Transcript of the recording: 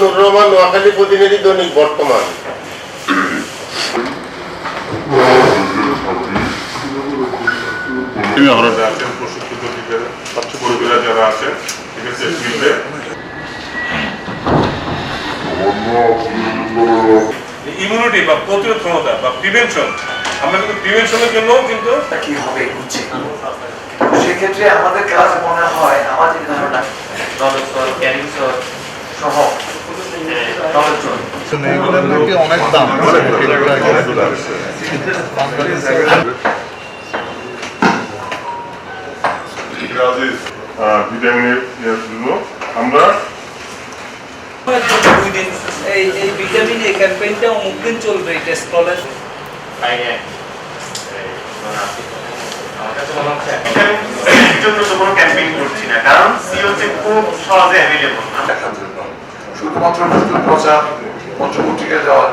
নুরুর রহমান, নোয়াখালী প্রতিনিধি, দৈনিক বর্তমান। যারা আছেন ঠিক আছে ইমিউনিটি বা প্রতিরোধ ক্ষমতা বা প্রিভেনশন, আমরা কিন্তু প্রিভেনশনের জন্য কিন্তু কি হবে বুঝছি। সেক্ষেত্রে আমাদের কাজ মনে হয় আমাদের ধারণা সহ অনেক দাম ভিটামিনের জন্য আমরা এই ভিটামিন এই ক্যাম্পেইনটা অমুক দিন চলবে, এটা স্ক্রলের জন্য তো কোনো ক্যাম্পেইন করছি না, কারণ সি হচ্ছে খুব সহজে অ্যাভেলেবল। শুধুমাত্র প্রচার পত্রপত্রিকায় যাওয়া